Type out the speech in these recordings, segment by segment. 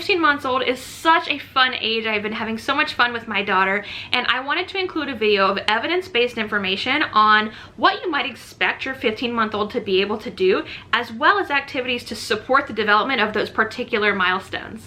15 months old is such a fun age. I've been having so much fun with my daughter, and I wanted to include a video of evidence-based information on what you might expect your 15-month-old to be able to do, as well as activities to support the development of those particular milestones.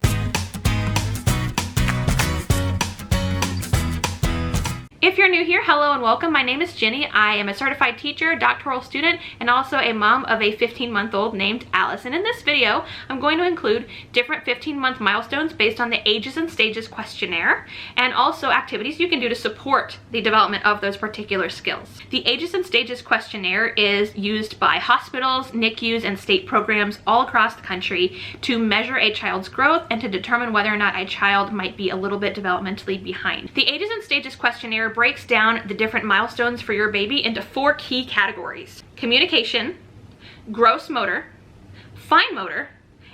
If you're new here, hello and welcome. My name is Jenny. I am a certified teacher, doctoral student, and also a mom of a 15-month-old named Alice. And in this video, I'm going to include different 15-month milestones based on the Ages and Stages Questionnaire, and also activities you can do to support the development of those particular skills. The Ages and Stages Questionnaire is used by hospitals, NICUs, and state programs all across the country to measure a child's growth and to determine whether or not a child might be a little bit developmentally behind. The Ages and Stages Questionnaire breaks down the different milestones for your baby into 4 key categories: communication, gross motor, fine motor,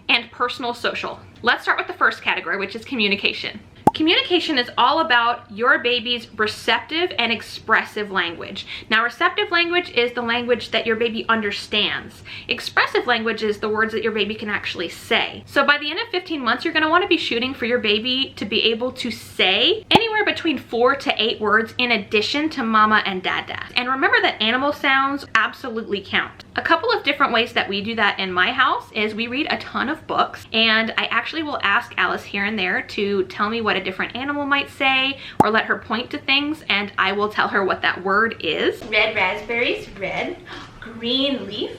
and personal social. Let's start with the first category, which is communication. Communication is all about your baby's receptive and expressive language. Now, receptive language is the language that your baby understands. Expressive language is the words that your baby can actually say. So by the end of 15 months, you're gonna wanna be shooting for your baby to be able to say anywhere between 4 to 8 words in addition to mama and dada. And remember that animal sounds absolutely count. A couple of different ways that we do that in my house is we read a ton of books, and I actually will ask Alice here and there to tell me what a different animal might say, or let her point to things, and I will tell her what that word is. Red raspberries, red. Green leaf,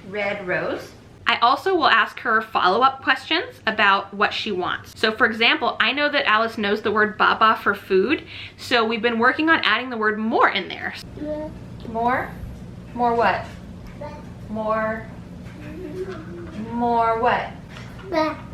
red rose. I also will ask her follow-up questions about what she wants. So for example, I know that Alice knows the word baba for food, so we've been working on adding the word more in there. More? More what? More what?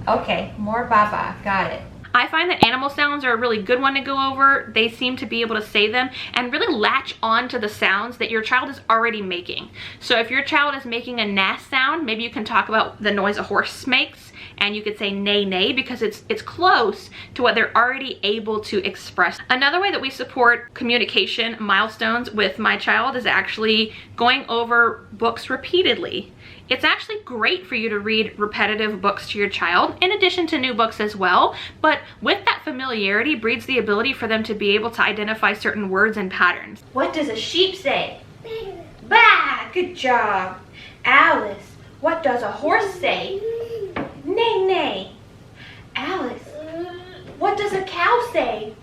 Okay, more baba, got it. I find that animal sounds are a really good one to go over. They seem to be able to say them and really latch on to the sounds that your child is already making. So if your child is making a nas sound, maybe you can talk about the noise a horse makes, and you could say neigh neigh because it's close to what they're already able to express. Another way that we support communication milestones with my child is actually going over books repeatedly. It's actually great for you to read repetitive books to your child, in addition to new books as well, but with that familiarity breeds the ability for them to be able to identify certain words and patterns. What does a sheep say? Bah! Good job. Alice, what does a horse say? Neigh neigh. Alice, what does a cow say?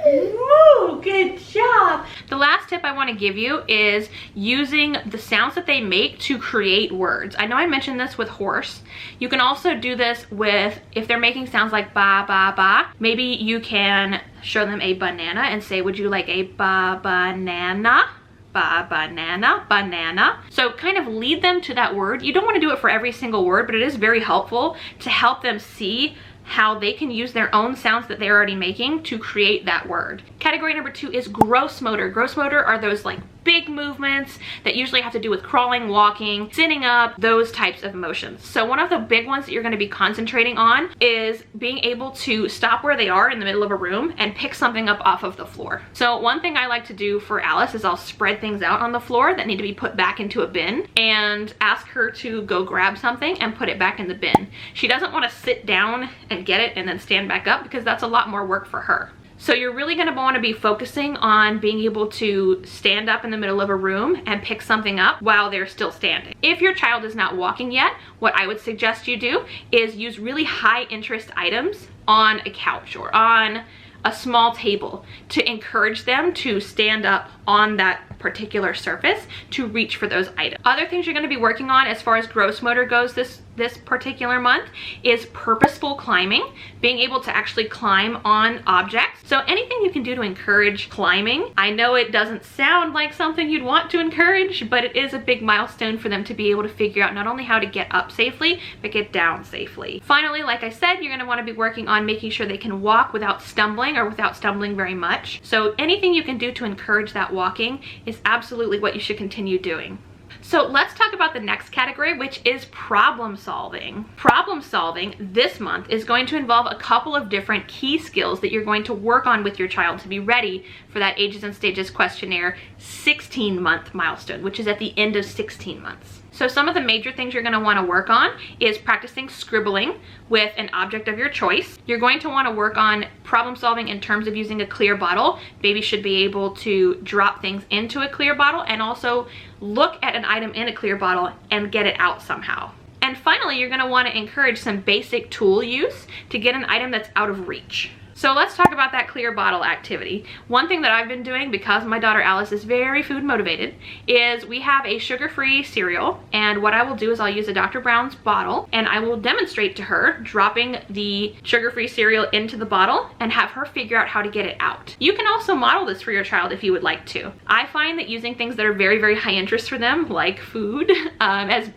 Moo! Good job. The last tip I want to give you is using the sounds that they make to create words. I know I mentioned this with horse. You can also do this with, if they're making sounds like ba ba ba, maybe you can show them a banana and say, would you like a banana? Banana, banana. So kind of lead them to that word. You don't want to do it for every single word, but it is very helpful to help them see how they can use their own sounds that they're already making to create that word. Category number 2 is gross motor. Gross motor are those like big movements that usually have to do with crawling, walking, sitting up, those types of motions. So one of the big ones that you're going to be concentrating on is being able to stop where they are in the middle of a room and pick something up off of the floor. So one thing I like to do for Alice is I'll spread things out on the floor that need to be put back into a bin and ask her to go grab something and put it back in the bin. She doesn't want to sit down and get it and then stand back up because that's a lot more work for her. So you're really going to want to be focusing on being able to stand up in the middle of a room and pick something up while they're still standing. If your child is not walking yet, what I would suggest you do is use really high interest items on a couch or on a small table to encourage them to stand up on that particular surface to reach for those items. Other things you're going to be working on as far as gross motor goes this particular month is purposeful climbing, being able to actually climb on objects. So anything you can do to encourage climbing. I know it doesn't sound like something you'd want to encourage, but it is a big milestone for them to be able to figure out not only how to get up safely, but get down safely. Finally, like I said, you're going to want to be working on making sure they can walk without stumbling or without stumbling very much. So anything you can do to encourage that walking is absolutely what you should continue doing. So let's talk about the next category, which is problem solving. Problem solving this month is going to involve a couple of different key skills that you're going to work on with your child to be ready for that Ages and Stages Questionnaire 16-month milestone, which is at the end of 16 months. So some of the major things you're going to want to work on is practicing scribbling with an object of your choice. You're going to want to work on problem solving in terms of using a clear bottle. Baby should be able to drop things into a clear bottle and also look at an item in a clear bottle and get it out somehow. And finally, you're going to want to encourage some basic tool use to get an item that's out of reach. So let's talk about that clear bottle activity. One thing that I've been doing, because my daughter Alice is very food motivated, is we have a sugar-free cereal, and what I will do is I'll use a Dr. Brown's bottle and I will demonstrate to her dropping the sugar-free cereal into the bottle and have her figure out how to get it out. You can also model this for your child if you would like to. I find that using things that are very, very high interest for them, like food,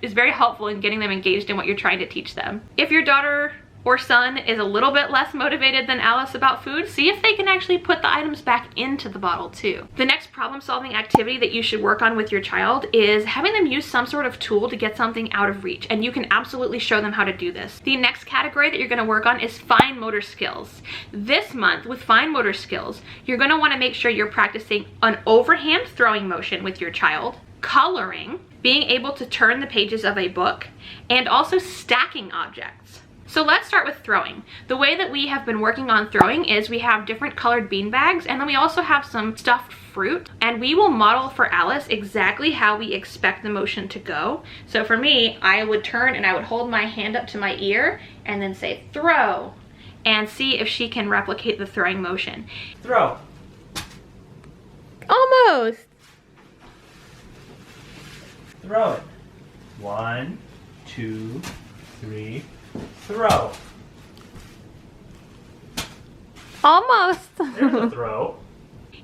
is very helpful in getting them engaged in what you're trying to teach them. If your daughter or son is a little bit less motivated than Alice about food, see if they can actually put the items back into the bottle too. The next problem-solving activity that you should work on with your child is having them use some sort of tool to get something out of reach, and you can absolutely show them how to do this. The next category that you're going to work on is fine motor skills. This month, with fine motor skills, you're going to want to make sure you're practicing an overhand throwing motion with your child, coloring, being able to turn the pages of a book, and also stacking objects. So let's start with throwing. The way that we have been working on throwing is we have different colored bean bags, and then we also have some stuffed fruit, and we will model for Alice exactly how we expect the motion to go. So for me, I would turn and I would hold my hand up to my ear and then say throw, and see if she can replicate the throwing motion. Throw. Almost. Throw it. 1, 2, 3. Throw. Almost. There's a throw.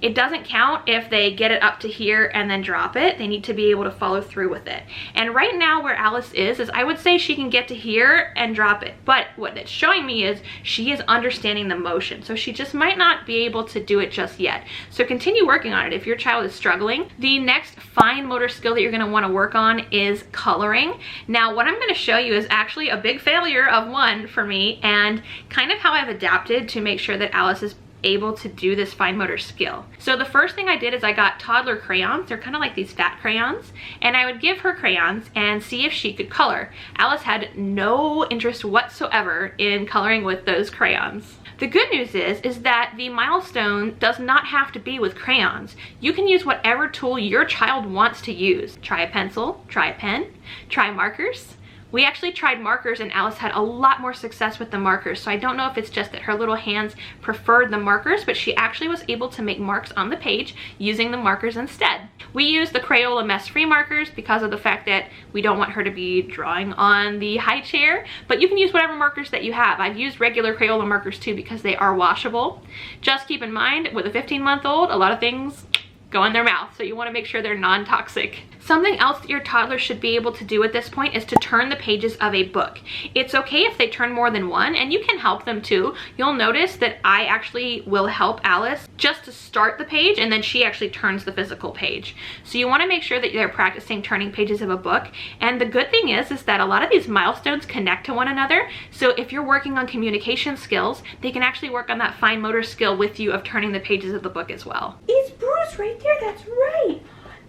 It doesn't count if they get it up to here and then drop it. They need to be able to follow through with it. And right now where Alice is I would say she can get to here and drop it. But what it's showing me is she is understanding the motion. So she just might not be able to do it just yet. So continue working on it if your child is struggling. The next fine motor skill that you're going to want to work on is coloring. Now what I'm going to show you is actually a big failure of one for me, and kind of how I've adapted to make sure that Alice is able to do this fine motor skill. So the first thing I did is I got toddler crayons. They're kind of like these fat crayons, and I would give her crayons and see if she could color. Alice had no interest whatsoever in coloring with those crayons. The good news is that the milestone does not have to be with crayons. You can use whatever tool your child wants to use. Try a pencil, try a pen, try markers. We actually tried markers and Alice had a lot more success with the markers. So I don't know if it's just that her little hands preferred the markers, but she actually was able to make marks on the page using the markers instead. We use the Crayola mess-free markers because of the fact that we don't want her to be drawing on the high chair, but you can use whatever markers that you have. I've used regular Crayola markers too because they are washable. Just keep in mind, with a 15-month-old, a lot of things go in their mouth, so you want to make sure they're non-toxic. Something else that your toddler should be able to do at this point is to turn the pages of a book. It's okay if they turn more than one, and you can help them too. You'll notice that I actually will help Alice just to start the page, and then she actually turns the physical page. So you want to make sure that they're practicing turning pages of a book. And the good thing is that a lot of these milestones connect to one another. So if you're working on communication skills, they can actually work on that fine motor skill with you of turning the pages of the book as well. It's Bruce right there, that's right.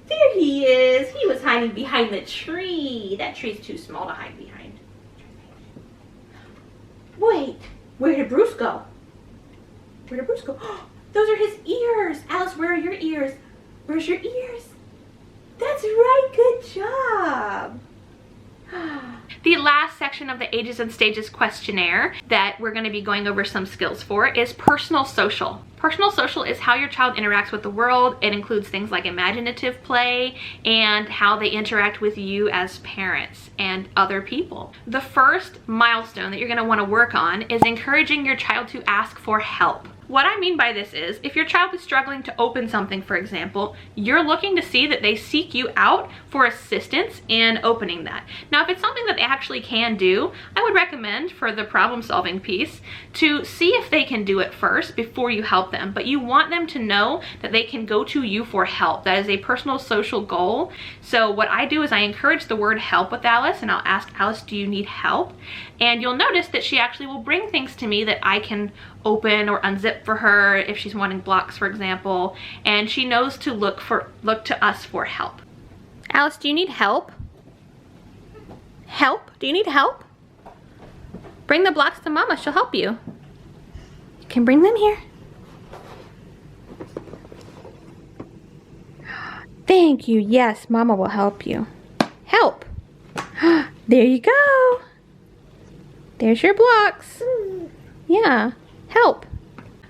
There he is. He was hiding behind the tree. That tree's too small to hide behind. Wait, where did Bruce go? Where did Bruce go? Those are his ears. Alice, where are your ears? Where's your ears? That's right, good job. The last section of the Ages and Stages Questionnaire that we're going to be going over some skills for is personal social. Personal social is how your child interacts with the world. It includes things like imaginative play and how they interact with you as parents and other people. The first milestone that you're going to want to work on is encouraging your child to ask for help. What I mean by this is, if your child is struggling to open something, for example, you're looking to see that they seek you out for assistance in opening that. Now, if it's something that they actually can do, I would recommend for the problem-solving piece to see if they can do it first before you help them. But you want them to know that they can go to you for help. That is a personal social goal. So what I do is I encourage the word help with Alice, and I'll ask Alice, do you need help? And you'll notice that she actually will bring things to me that I can open or unzip for her if she's wanting blocks, for example, and she knows to look to us for help. Alice, do you need help? Help? Do you need help? Bring the blocks to Mama, she'll help you. You can bring them here. Thank you. Yes, Mama will help you. Help. There you go. There's your blocks. Yeah, help.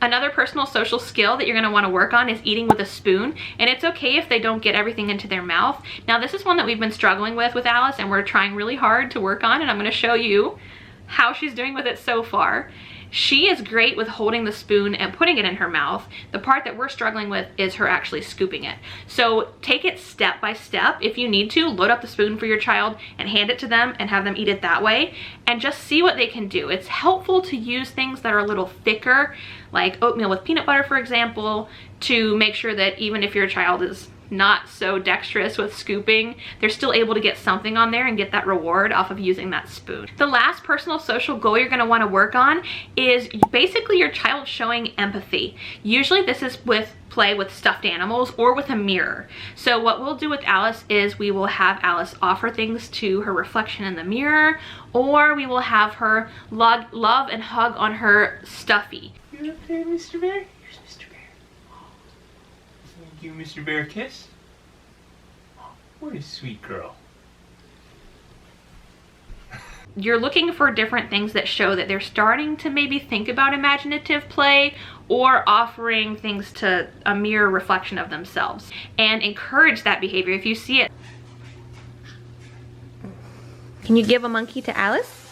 Another personal social skill that you're going to want to work on is eating with a spoon, and it's okay if they don't get everything into their mouth. Now this is one that we've been struggling with Alice, and we're trying really hard to work on, and I'm going to show you how she's doing with it so far. She is great with holding the spoon and putting it in her mouth. The part that we're struggling with is her actually scooping it. So take it step by step. If you need to, load up the spoon for your child and hand it to them and have them eat it that way, and just see what they can do. It's helpful to use things that are a little thicker, like oatmeal with peanut butter, for example, to make sure that even if your child is not so dexterous with scooping, they're still able to get something on there and get that reward off of using that spoon. The last personal social goal you're going to want to work on is basically your child showing empathy. Usually this is with play with stuffed animals or with a mirror. So what we'll do with Alice is we will have Alice offer things to her reflection in the mirror, or we will have her love and hug on her stuffy. You okay, Mr. Bear? Here's Mr. Bear. Give Mr. Bear a kiss. What a sweet girl. You're looking for different things that show that they're starting to maybe think about imaginative play, or offering things to a mirror reflection of themselves, and encourage that behavior if you see it. Can you give a monkey to Alice?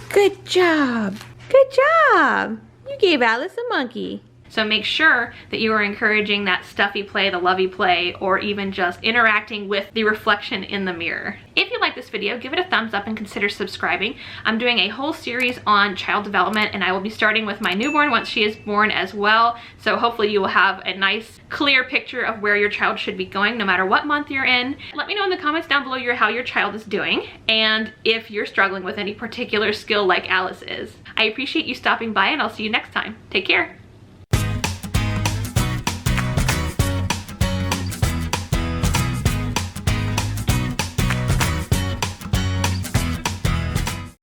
Good job. Good job. You gave Alice a monkey. So make sure that you are encouraging that stuffy play, the lovey play, or even just interacting with the reflection in the mirror. If you like this video, give it a thumbs up and consider subscribing. I'm doing a whole series on child development, and I will be starting with my newborn once she is born as well. So hopefully you will have a nice, clear picture of where your child should be going no matter what month you're in. Let me know in the comments down below how your child is doing, and if you're struggling with any particular skill like Alice is. I appreciate you stopping by, and I'll see you next time. Take care.